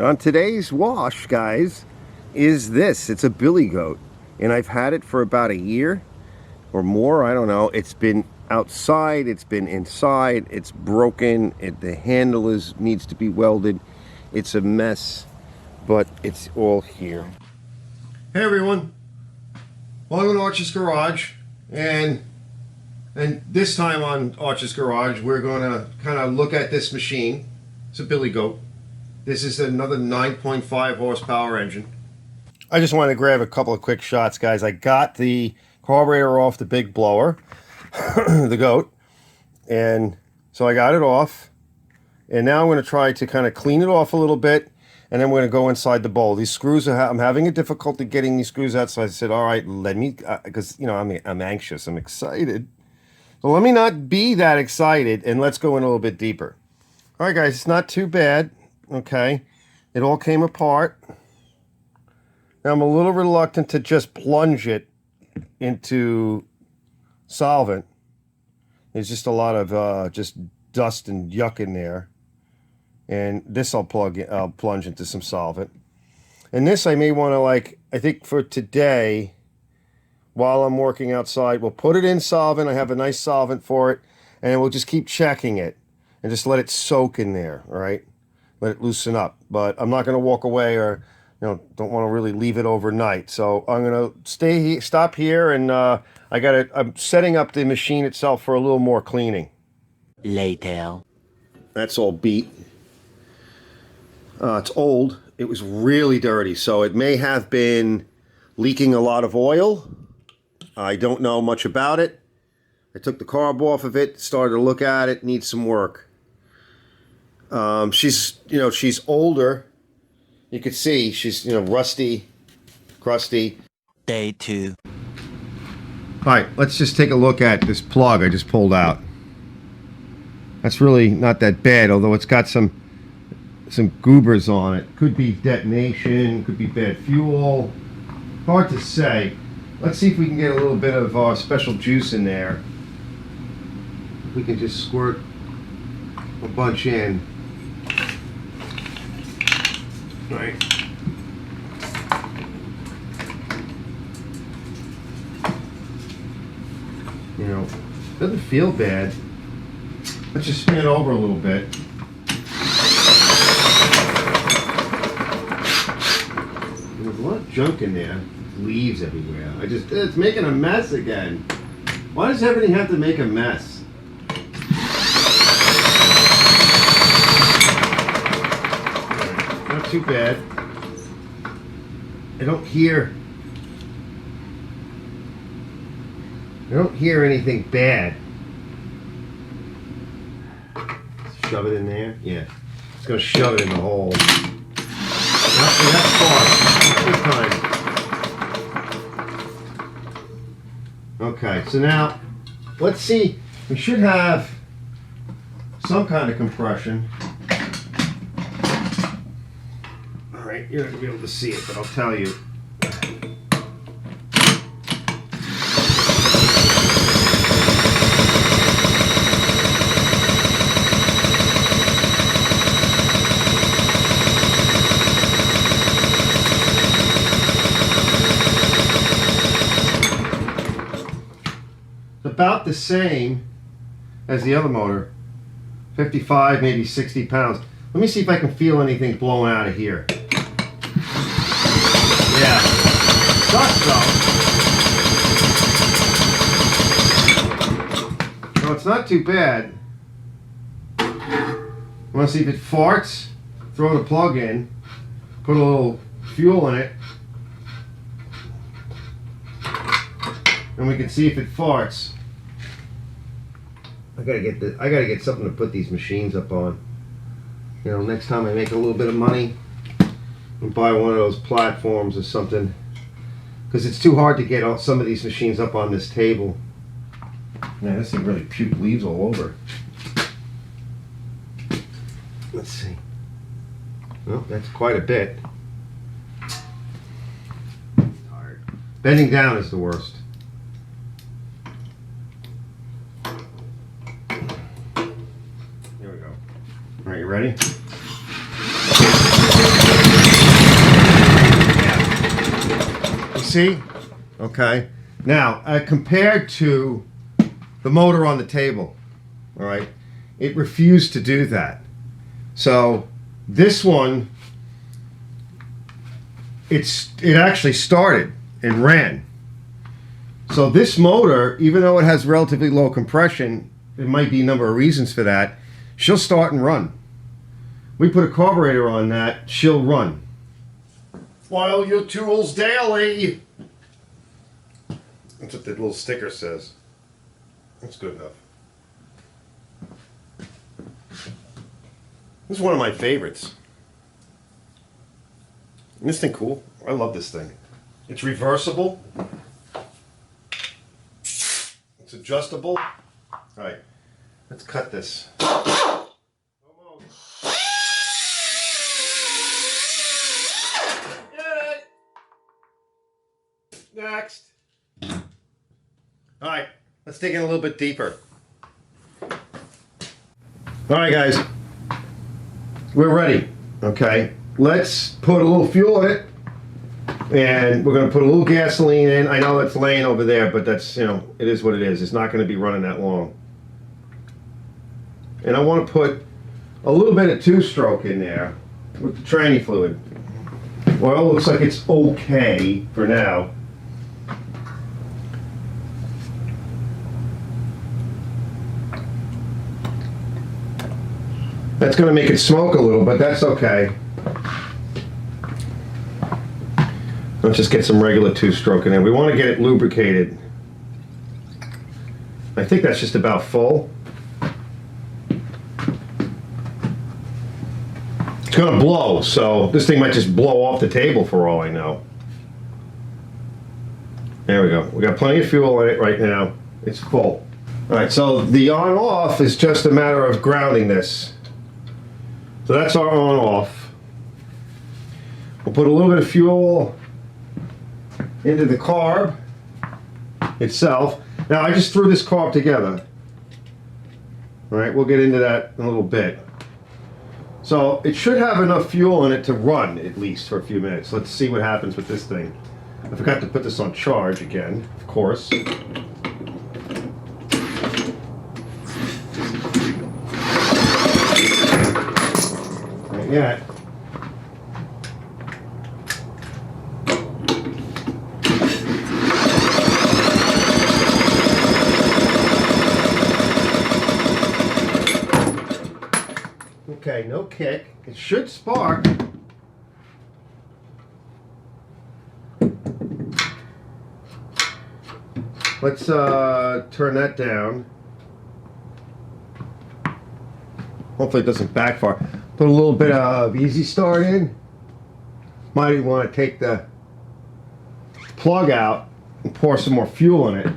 on today's wash, guys, is this. It's a billy goat, and I've had it for about a year or more. I don't know. It's been outside, it's been inside, it's broken, the handle needs to be welded. It's a mess, but it's all here. Hey everyone, welcome to Arch's Garage, and this time on Arch's Garage we're going to kind of look at this machine. It's a billy goat. This is another 9.5 horsepower engine. I just wanted to grab a couple of quick shots, guys. I got the carburetor off the big blower, the goat, and so I got it off, and now I'm going to try to kind of clean it off a little bit, and then we're going to go inside the bowl. These screws I'm having a difficulty getting these screws out, so I said, all right, let me, because you know I'm anxious, I'm excited, so let me not be that excited, and let's go in a little bit deeper. All right, guys, it's not too bad. Okay, it all came apart. Now I'm a little reluctant to just plunge it into solvent. There's just a lot of just dust and yuck in there, and this I'll plunge into some solvent. And this I may want to, like, I think for today, while I'm working outside, we'll put it in solvent. I have a nice solvent for it, and we'll just keep checking it and just let it soak in there. All right, let it loosen up. But I'm not going to walk away, or don't want to really leave it overnight. So I'm going to stop here, and I'm setting up the machine itself for a little more cleaning. Later. That's all beat. It's old. It was really dirty, so it may have been leaking a lot of oil. I don't know much about it. I took the carb off of it, started to look at it, needs some work. She's older. You can see she's, rusty, crusty. Day 2. All right, let's just take a look at this plug I just pulled out. That's really not that bad, although it's got some goobers on it. Could be detonation, could be bad fuel. Hard to say. Let's see if we can get a little bit of special juice in there. If we can just squirt a bunch in. All right. Doesn't feel bad. Let's just spin it over a little bit. There's a lot of junk in there. Leaves everywhere. It's making a mess again. Why does everything have to make a mess? Not too bad. I don't hear anything bad. Shove it in there. Yeah, it's gonna shove it in the hole. That's far. Good time. Okay, so now let's see. We should have some kind of compression. All right, you're not gonna be able to see it, but I'll tell you. About the same as the other motor, 55, maybe 60 pounds. Let me see if I can feel anything blowing out of here. Yeah, sucks though. No, it's not too bad. I want to see if it farts. Throw the plug in, put a little fuel in it, and we can see if it farts. I gotta get something to put these machines up on. Next time I make a little bit of money, and buy one of those platforms or something, because it's too hard to get some of these machines up on this table. Man, this thing really puked leaves all over. Let's see. Well, that's quite a bit. Tired. Bending down is the worst. All right, you ready? See? Okay. Now, compared to the motor on the table, all right, it refused to do that. So this one, it actually started and ran. So this motor, even though it has relatively low compression, there might be a number of reasons for that, she'll start and run. We put a carburetor on that, she'll run. File your tools daily. That's what the little sticker says. That's good enough. This is one of my favorites. Isn't this thing cool? I love this thing. It's reversible. It's adjustable. All right, let's cut this. Next. All right, let's dig in a little bit deeper. All right, guys, we're ready. Okay, let's put a little fuel in it, and we're going to put a little gasoline in. I know that's laying over there, but that's, you know, it is what it is. It's not going to be running that long. And I want to put a little bit of two-stroke in there with the tranny fluid. Oil looks like it's okay for now. That's going to make it smoke a little, but that's okay. Let's just get some regular two-stroke in there. We want to get it lubricated. I think that's just about full. It's going to blow, so this thing might just blow off the table for all I know. There we go. We got plenty of fuel in it right now. It's full. All right, so the on-off is just a matter of grounding this. So that's our on-off. We'll put a little bit of fuel into the carb itself. Now, I just threw this carb together. All right, we'll get into that in a little bit. So it should have enough fuel in it to run at least for a few minutes. Let's see what happens with this thing. I forgot to put this on charge again, of course. Not yet. Okay, no kick. It should spark. Let's turn that down. Hopefully it doesn't backfire. Put a little bit of easy start in. Might even want to take the plug out and pour some more fuel in it.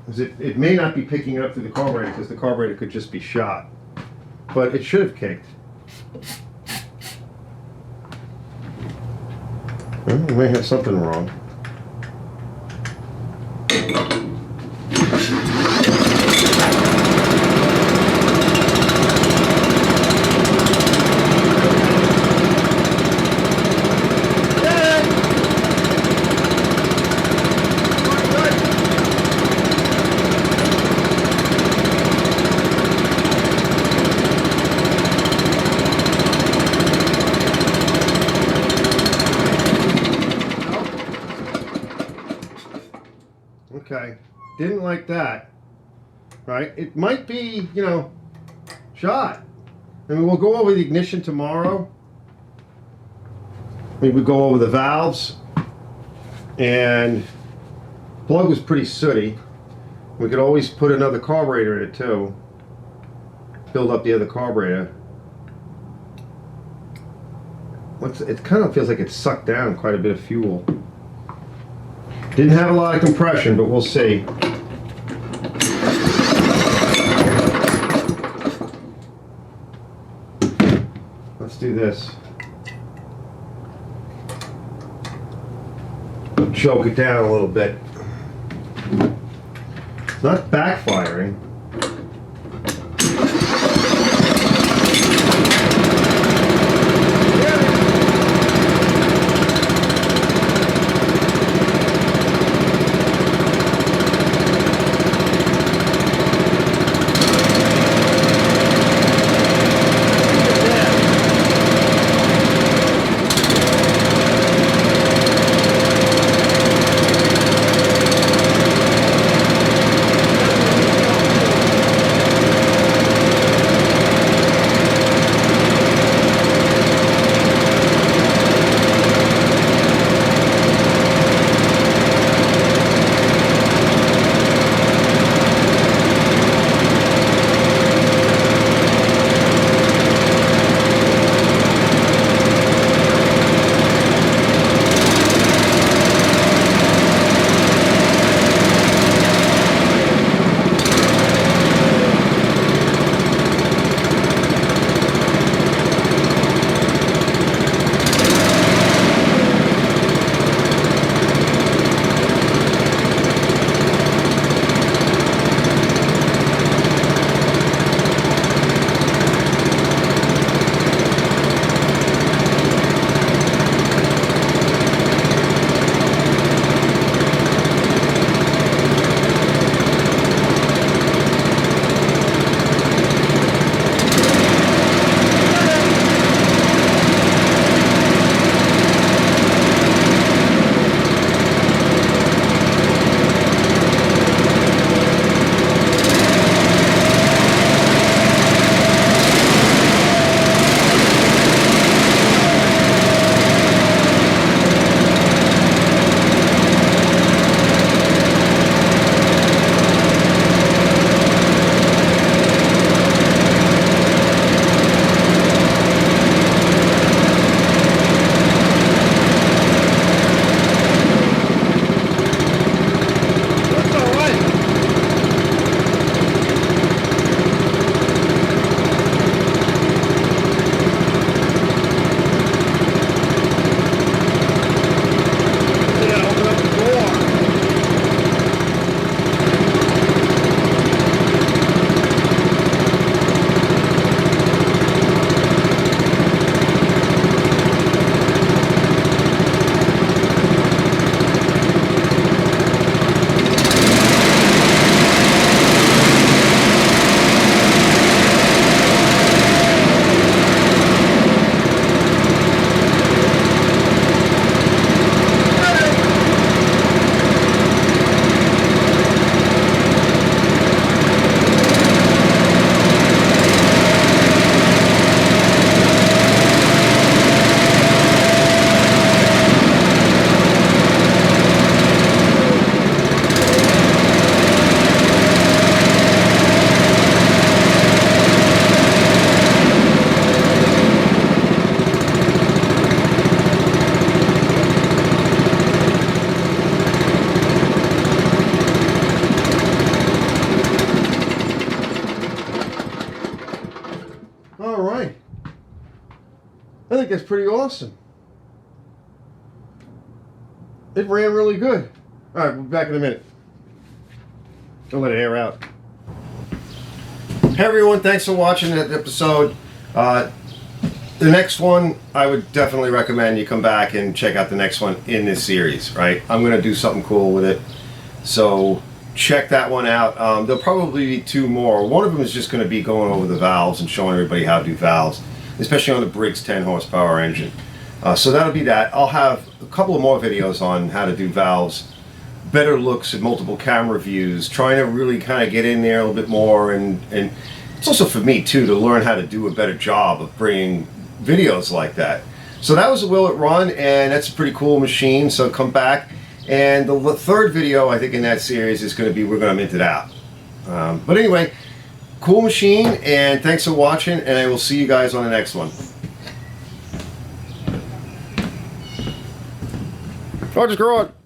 Because it may not be picking it up through the carburetor, because the carburetor could just be shot. But it should have kicked. Well, we may have something wrong. Okay, didn't like that, right? It might be, you know, shot. I mean, we'll go over the ignition tomorrow. Maybe we'll go over the valves. And plug was pretty sooty. We could always put another carburetor in it too. Build up the other carburetor. It kind of feels like it sucked down quite a bit of fuel. Didn't have a lot of compression, but we'll see. Let's do this. Choke it down a little bit. It's not backfiring. think that's pretty awesome. It ran really good. All right, we'll be back in a minute. I'll let it air out. Hey everyone, thanks for watching that episode. The next one, I would definitely recommend you come back and check out the next one in this series, right? I'm going to do something cool with it. So check that one out. There'll probably be 2 more. One of them is just going to be going over the valves and showing everybody how to do valves, especially on the Briggs 10 horsepower engine. So that'll be that. I'll have a couple of more videos on how to do valves, better looks at multiple camera views, trying to really kind of get in there a little bit more, and it's also for me too to learn how to do a better job of bringing videos like that. So that was a Will It Run, and that's a pretty cool machine, so come back. And the 3rd video I think in that series is going to be, we're going to mint it out. But anyway, cool machine, and thanks for watching, and I will see you guys on the next one. Oh, just grow on.